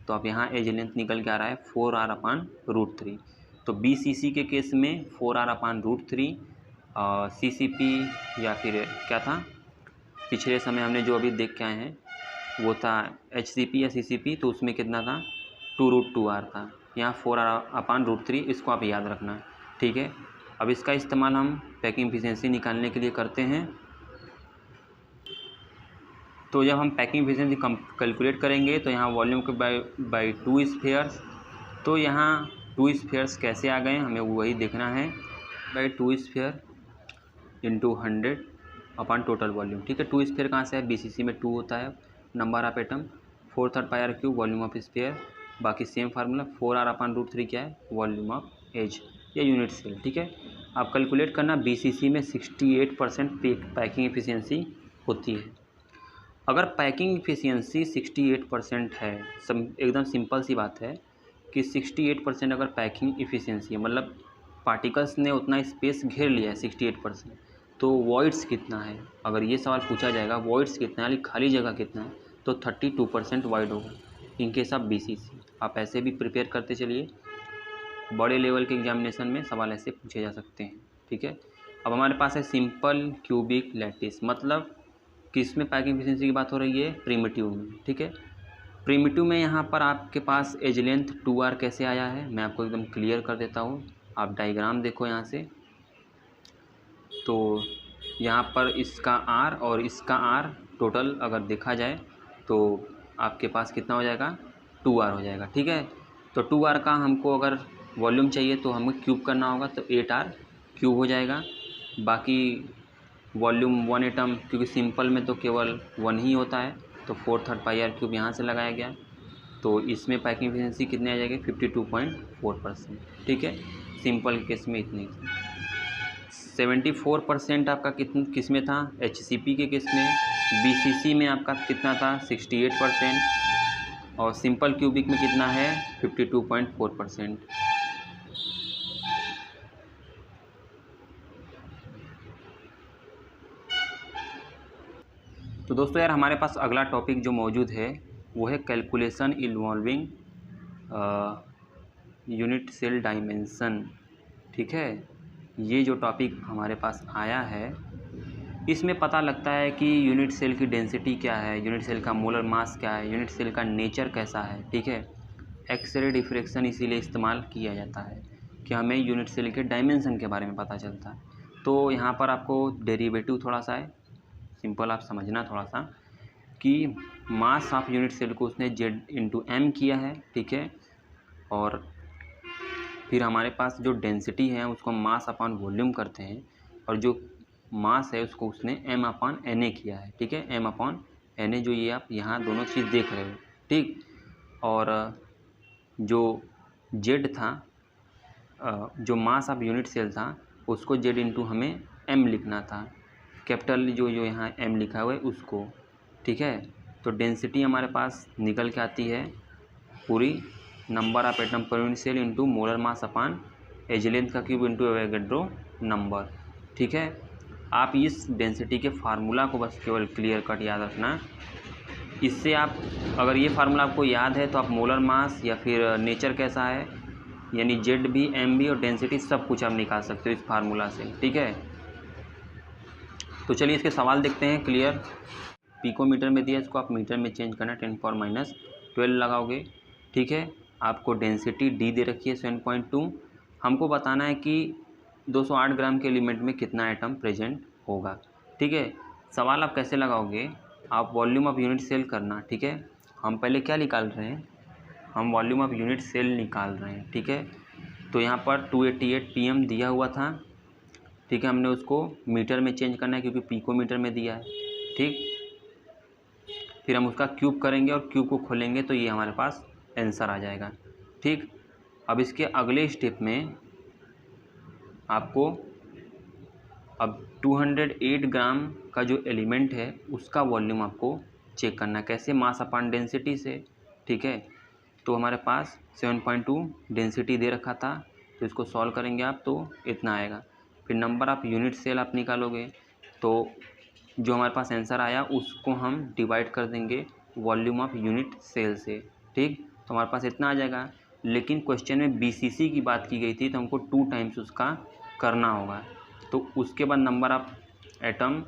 तो आप यहाँ एज लेंथ निकल के आ रहा है 4r/√3। तो BCC के केस में 4r/√3, CCP या फिर क्या था पिछले समय हमने जो अभी देख के आए हैं वो था HCP या CCP, तो उसमें कितना था 2√2r था। यहाँ 4r/√3, इसको आप याद रखना, ठीक है। अब इसका इस्तेमाल हम पैकिंग एफिशिएंसी निकालने के लिए करते हैं। तो जब हम पैकिंग एफिशिएंसी कैलकुलेट करेंगे तो यहाँ वॉल्यूम के बाई 2 स्फीयर्स, तो यहाँ 2 स्फीयर्स कैसे आ गए हमें वही देखना है, by 2 sphere into 100 total volume, ठीक है। 2 स्फीयर कहाँ से है, BCC में 2 होता है, number of atom, 4/3 pi r cube volume of sphere, बाकी सेम फार्मूला 4r/√3 क्या है, वॉल्यूम ऑफ एज या यूनिट सेल, ठीक है। आप कैलकुलेट करना, BCC में 68% पैकिंग एफिशिएंसी होती है। अगर पैकिंग एफिशिएंसी 68% है, एकदम सिंपल सी बात है कि 68% अगर पैकिंग एफिशिएंसी है, मतलब पार्टिकल्स ने उतना स्पेस घेर लिया है 68%, तो वॉइड्स कितना है, अगर ये सवाल पूछा जाएगा वॉइड्स कितना है, खाली जगह कितना है, तो 32% वाइड होगा इन केस ऑफ BCC। आप ऐसे भी प्रिपेयर करते चलिए, बड़े लेवल के एग्जामिनेशन में सवाल ऐसे पूछे जा सकते हैं, ठीक है। अब हमारे पास है सिंपल क्यूबिक लैटिस, मतलब किस में पैकिंग एफिशिएंसी की बात हो रही है, प्रिमिटिव में, ठीक है। प्रिमिटिव में यहाँ पर आपके पास एज लेंथ 2r कैसे आया है, मैं आपको एकदम क्लियर कर देता हूँ। आप डायग्राम देखो यहाँ से, तो यहाँ पर इसका r और इसका r टोटल अगर देखा जाए तो आपके पास कितना हो जाएगा, 2r हो जाएगा, ठीक है। तो 2r का हमको अगर वॉल्यूम चाहिए तो हमें क्यूब करना होगा, तो 8r क्यूब हो जाएगा। बाकी वॉल्यूम 1 एटम, क्योंकि सिंपल में तो केवल 1 ही होता है, तो 4/3 पाई आर क्यूब यहाँ से लगाया गया, तो इसमें पैकिंग एफिशिएंसी कितनी आ जाएगी, 52.4%, ठीक है। सिंपल के केस में इतनी 74% आपका किस में था, HCP के केस में। BCC में आपका कितना था, 68%, और सिंपल क्यूबिक में कितना है, 52.4%। तो दोस्तों यार, हमारे पास अगला टॉपिक जो मौजूद है वो है calculation involving unit cell dimension, ठीक है। ये जो टॉपिक हमारे पास आया है, इसमें पता लगता है कि यूनिट सेल की डेंसिटी क्या है, यूनिट सेल का मोलर मास क्या है, यूनिट सेल का नेचर कैसा है, ठीक है। एक्सरे डिफ्रैक्शन इसीलिए इस्तेमाल किया जाता है कि हमें यूनिट सेल के डायमेंशन के बारे में पता चलता है। तो यहाँ पर आपको डेरिवेटिव थोड़ा सा है, सिंपल आप समझना थोड़ा सा, कि मास ऑफ यूनिट सेल को उसने Z/M किया है, ठीक है। और फिर हमारे पास जो डेंसिटी है उसको मास अपॉन वॉल्यूम करते हैं, और जो मास है उसको उसने M/NA किया है, ठीक है। M/NA, जो ये आप यहाँ दोनों चीज़ देख रहे हो, ठीक। और जो Z था, जो मास ऑफ यूनिट सेल था उसको Z इंटू हमें M लिखना था, कैपिटल जो यहाँ M लिखा हुआ है उसको, ठीक है। तो डेंसिटी हमारे पास निकल के आती है पूरी number of atom per unit cell into molar mass upon edge length का क्यूब इंटू एवोगैड्रो नंबर, ठीक है। आप इस डेंसिटी के फार्मूला को बस केवल क्लियर कट याद रखना। इससे आप, अगर ये फार्मूला आपको याद है तो आप मोलर मास या फिर नेचर कैसा है, यानी Z भी, M भी और डेंसिटी सब कुछ आप निकाल सकते हो इस फार्मूला से, ठीक है। तो चलिए इसके सवाल देखते हैं क्लियर। पिकोमीटर में दिया, इसको आप मीटर में चेंज करना, 10⁻12 लगाओगे, ठीक है। आपको डेंसिटी D दे रखी है 7.2, हमको बताना है कि 208 ग्राम के एलिमेंट में कितना एटम प्रेजेंट होगा। ठीक है, सवाल आप कैसे लगाओगे, आप वॉल्यूम ऑफ यूनिट सेल करना। ठीक है, हम पहले क्या निकाल रहे हैं, हम वॉल्यूम ऑफ यूनिट सेल निकाल रहे हैं। ठीक है, तो यहाँ पर 288 pm दिया हुआ था। ठीक है, हमने उसको मीटर में चेंज करना है क्योंकि पिकोमीटर में दिया है। ठीक, फिर हम उसका क्यूब करेंगे और क्यूब को खोलेंगे तो ये हमारे पास आंसर आ जाएगा। ठीक, अब इसके अगले स्टेप में आपको अब 208 ग्राम का जो एलिमेंट है उसका वॉल्यूम आपको चेक करना है। कैसे, मास अपॉन डेंसिटी से। ठीक है, तो हमारे पास 7.2 डेंसिटी दे रखा था, तो इसको सॉल्व करेंगे आप तो इतना आएगा। फिर नंबर ऑफ यूनिट सेल आप निकालोगे तो जो हमारे पास आंसर आया उसको हम डिवाइड कर देंगे वॉल्यूम ऑफ यूनिट सेल से। ठीक, तो हमारे पास इतना आ जाएगा। लेकिन क्वेश्चन में BCC की बात की गई थी तो हमको 2 टाइम्स उसका करना होगा। तो उसके बाद नंबर ऑफ एटम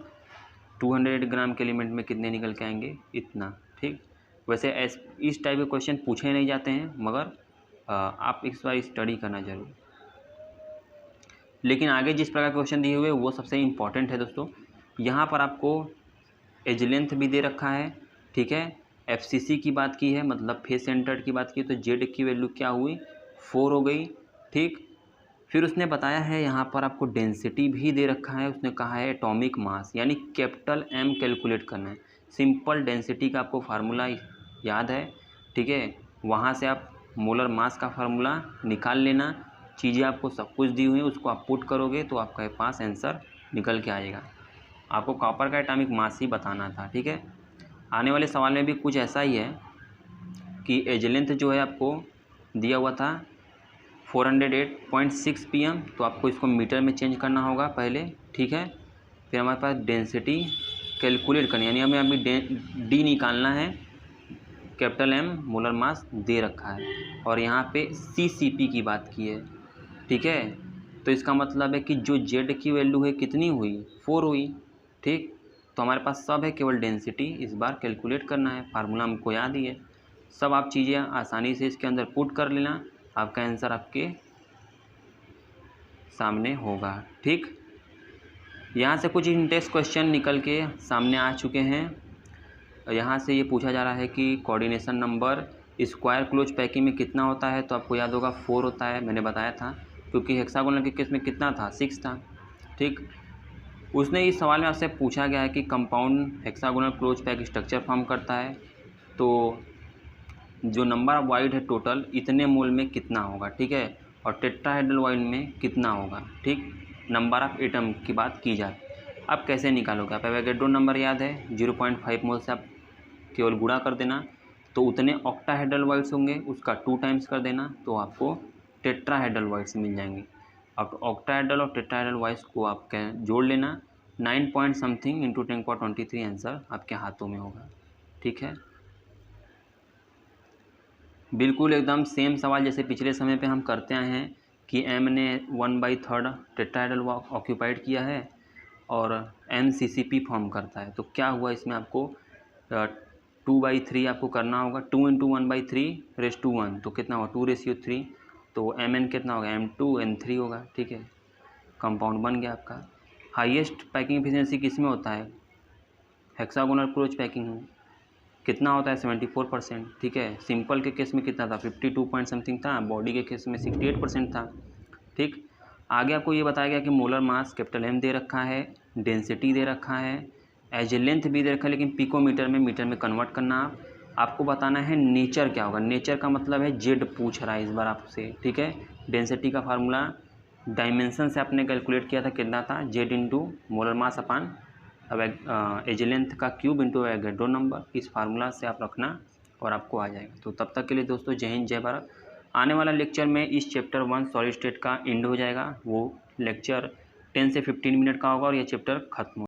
208 ग्राम के एलिमेंट में कितने निकल के आएंगे, इतना। ठीक, वैसे इस टाइप के क्वेश्चन पूछे नहीं जाते हैं, मगर आप इस बार स्टडी करना जरूर। लेकिन आगे जिस प्रकार के क्वेश्चन दिए हुए वो सबसे इम्पॉर्टेंट है दोस्तों। यहाँ पर आपको एज लेंथ भी दे रखा है। ठीक है, FCC की बात की है, मतलब फेस सेंटर्ड की बात की, तो Z की वैल्यू क्या हुई, 4 हो गई। ठीक, फिर उसने बताया है यहाँ पर आपको डेंसिटी भी दे रखा है। उसने कहा है एटॉमिक मास यानी कैपिटल M कैलकुलेट करना है। सिंपल डेंसिटी का आपको फार्मूला याद है। ठीक है, वहाँ से आप मोलर मास का फार्मूला निकाल लेना। चीज़ें आपको सब कुछ दी हुई हैं, उसको आप पुट करोगे तो आपके पास आंसर निकल के आएगा। आपको कॉपर का एटॉमिक मास ही बताना था। ठीक है, आने वाले सवाल में भी कुछ ऐसा ही है कि एज लेंथ जो है आपको दिया हुआ था 408.6 pm, तो आपको इसको मीटर में चेंज करना होगा पहले। ठीक है, फिर हमारे पास डेंसिटी कैलकुलेट करनी, यानी हमें अभी D निकालना है। कैपिटल M मोलर मास दे रखा है और यहाँ पे CCP की बात की है। ठीक है, तो इसका मतलब है कि जो Z की वैल्यू है कितनी हुई, 4 हुई। ठीक, तो हमारे पास सब है, केवल डेंसिटी इस बार कैलकुलेट करना है। फार्मूला हमको याद ही है, सब आप चीज़ें आसानी से इसके अंदर पुट कर लेना, आपका आंसर आपके सामने होगा। ठीक, यहाँ से कुछ इंटेस्ट क्वेश्चन निकल के सामने आ चुके हैं। यहाँ से ये पूछा जा रहा है कि coordination number square close packing में कितना होता है, तो आपको याद होगा 4 होता है, मैंने बताया था, क्योंकि हेक्सागोनल के केस में कितना था, 6 था। ठीक, उसने इस सवाल में आपसे पूछा गया है कि compound hexagonal close pack structure form करता है, तो जो नंबर ऑफ वाइड है टोटल इतने मोल में कितना होगा। ठीक है, और टेट्राहेड्रल वाइड में कितना होगा। ठीक, नंबर ऑफ एटम की बात की जाए, आप कैसे निकालोगे, आप एवोगैड्रो नंबर याद है 0.5 मोल से आप केवल गुणा कर देना, तो उतने ऑक्टाहेड्रल वाइड्स होंगे, उसका 2 टाइम्स कर देना तो आपको टेट्राहेड्रल वाइड्स मिल जाएंगे। अब ऑक्टाहेड्रल और टेट्राहेड्रल वाइड्स को आप जोड़ लेना, 9 पॉइंट समथिंग इंटू 10⁻23 आंसर आपके हाथों में होगा। ठीक है, बिल्कुल एकदम सेम सवाल जैसे पिछले समय पे हम करते आए हैं कि M ने 1/3 टेट्राहेड्रल ऑक्यूपाइड किया है और M CCP फॉर्म करता है, तो क्या हुआ इसमें आपको 2/3 आपको करना होगा, 2 × 1/3⁻1, तो कितना होगा 2:3, तो Mn कितना होगा, M2N3 होगा। ठीक है, कंपाउंड बन गया आपका। हाईएस्ट पैकिंग एफिशिएंसी किस में होता है, हेक्सागोनल क्लोज पैकिंग में कितना होता है, 74%। ठीक है, सिंपल के केस में कितना था, 52 पॉइंट समथिंग था, बॉडी के केस में 68% था। ठीक, आगे आपको ये बताया गया कि मोलर मास कैपिटल M दे रखा है, डेंसिटी दे रखा है, एज लेंथ भी दे रखा है, लेकिन पिकोमीटर में मीटर में कन्वर्ट करना आपको बताना है। नेचर क्या होगा, नेचर का मतलब है Z पूछ रहा है इस बार आपसे। ठीक है, डेंसिटी का फार्मूला डायमेंशन से आपने कैलकुलेट किया था, कितना था, Z × मोलर मास अपान एज लेंथ का क्यूब इंटू एवोगैड्रो नंबर। इस फार्मूला से आप रखना और आपको आ जाएगा। तो तब तक के लिए दोस्तों जय हिंद जय भारत। आने वाला लेक्चर में इस चैप्टर 1 सॉलिड स्टेट का एंड हो जाएगा, वो लेक्चर 10 से 15 मिनट का होगा और ये चैप्टर खत्म हो